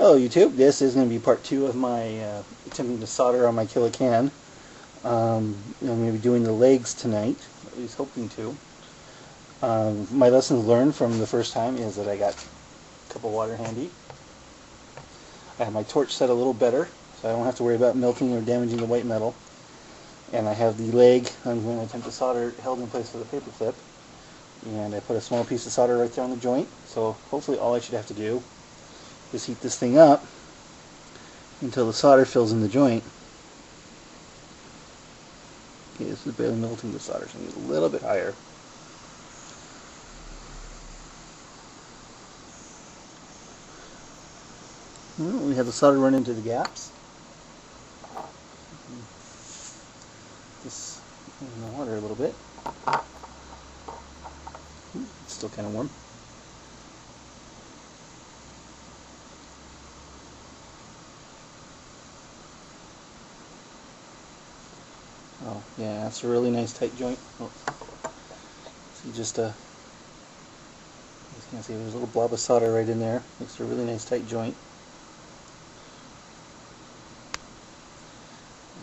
Hello YouTube, this is going to be part 2 of my attempting to solder on my killa can. I'm going to be doing the legs tonight, at least hoping to. My lessons learned from the first time is that I got a cup of water handy. I have my torch set a little better, so I don't have to worry about melting or damaging the white metal. And I have the leg I'm going to attempt to solder held in place with a paper clip. And I put a small piece of solder right there on the joint, so hopefully all I should have to do is heat this thing up until the solder fills in the joint. Okay, this is barely melting the solder, so I need a little bit higher. Well, we have the solder run into the gaps. This in the water a little bit. It's still kind of warm. Oh, yeah, that's a really nice tight joint. Oh. See, just you can see there's a little blob of solder right in there. Makes a really nice tight joint.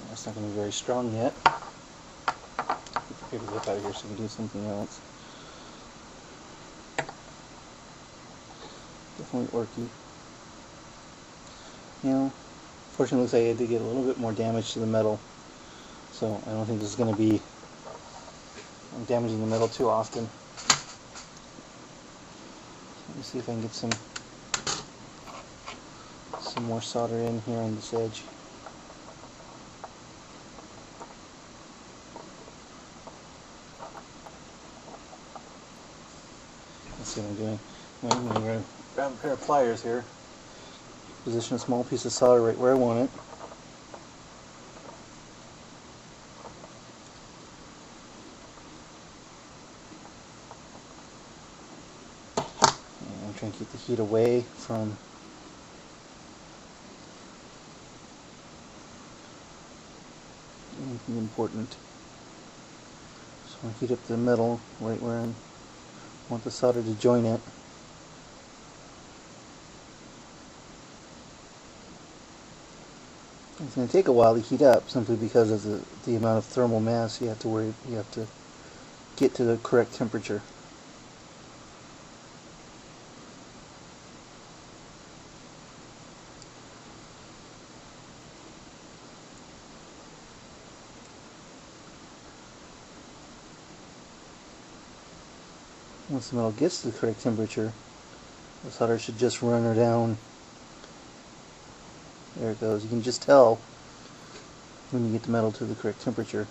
That's not going to be very strong yet. Get the paper clip out of here so we can do something else. Definitely orky. You know, fortunately, it looks like I did get a little bit more damage to the metal. So I don't think this is going to be damaging the metal too often. Let me see if I can get some more solder in here on this edge. Let's see what I'm doing. I'm going to grab a pair of pliers here. Position a small piece of solder right where I want it. Try and keep the heat away from anything important. Just want to heat up the metal right where I want the solder to join it. It's going to take a while to heat up simply because of the amount of thermal mass you have to get to the correct temperature. Once the metal gets to the correct temperature, the solder should just run her down. There it goes. You can just tell when you get the metal to the correct temperature.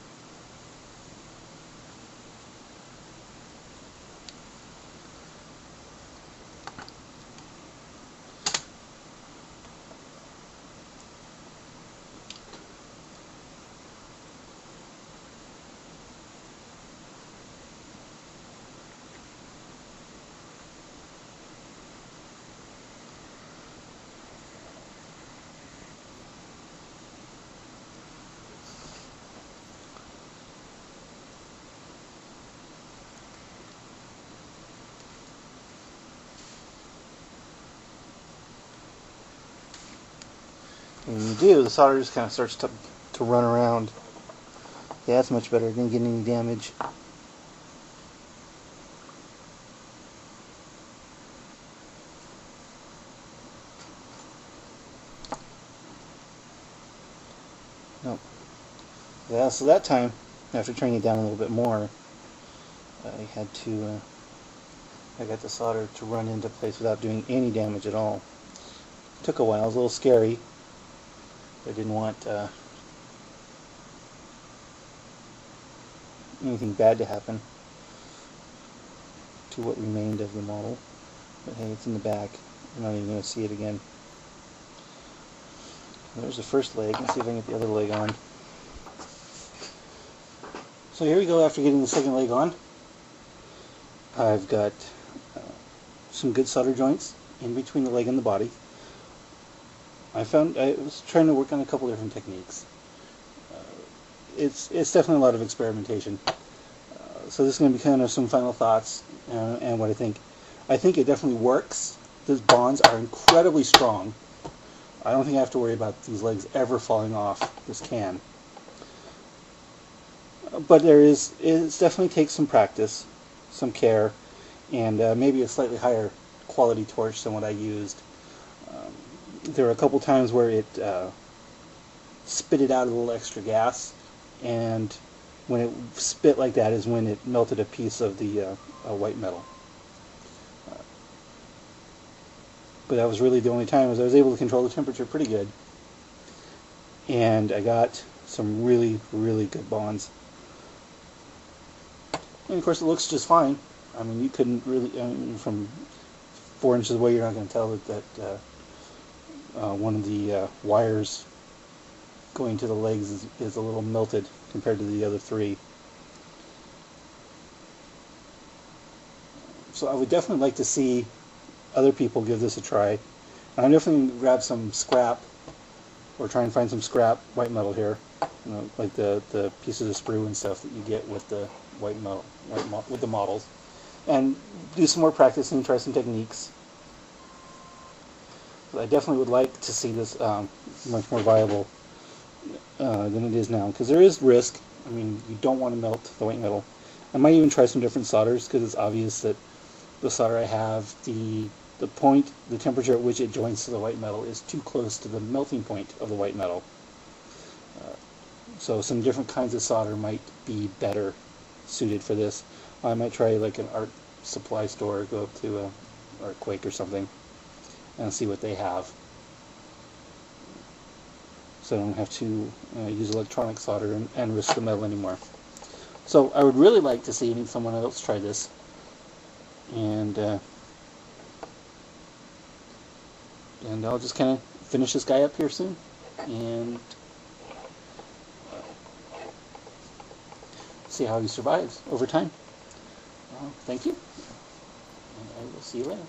And when you do, the solder just kind of starts to run around. Yeah, that's much better. Didn't get any damage. Nope. Yeah, so that time, after turning it down a little bit more, I got the solder to run into place without doing any damage at all. It took a while. It was a little scary. I didn't want anything bad to happen to what remained of the model. But hey, it's in the back. I'm not even going to see it again. There's the first leg. Let's see if I can get the other leg on. So here we go after getting the second leg on. I've got some good solder joints in between the leg and the body. I was trying to work on a couple different techniques. It's definitely a lot of experimentation. So this is going to be kind of some final thoughts and what I think. I think it definitely works. Those bonds are incredibly strong. I don't think I have to worry about these legs ever falling off this can. But it definitely takes some practice, some care, and maybe a slightly higher quality torch than what I used. There were a couple times where it spitted out a little extra gas, and when it spit like that is when it melted a piece of the white metal. But that was really the only time, as I was able to control the temperature pretty good, and I got some really, really good bonds. And of course it looks just fine. I mean, you couldn't really, from 4 inches away, you're not going to tell that one of the wires going to the legs is a little melted compared to the other 3. So I would definitely like to see other people give this a try. And I'm definitely going to grab some scrap, or try and find some scrap white metal here, like the pieces of sprue and stuff that you get with the white metal, with the models, and do some more practicing and try some techniques. But I definitely would like to see this much more viable than it is now, because there is risk. I mean, you don't want to melt the white metal. I might even try some different solders, because it's obvious that the solder I have, the temperature at which it joins to the white metal is too close to the melting point of the white metal. So some different kinds of solder might be better suited for this. I might try like an art supply store, go up to a Art Quake or something, and see what they have. So I don't have to use electronic solder and risk the metal anymore. So I would really like to see someone else try this. And I'll just kind of finish this guy up here soon, and see how he survives over time. Thank you, and I will see you later.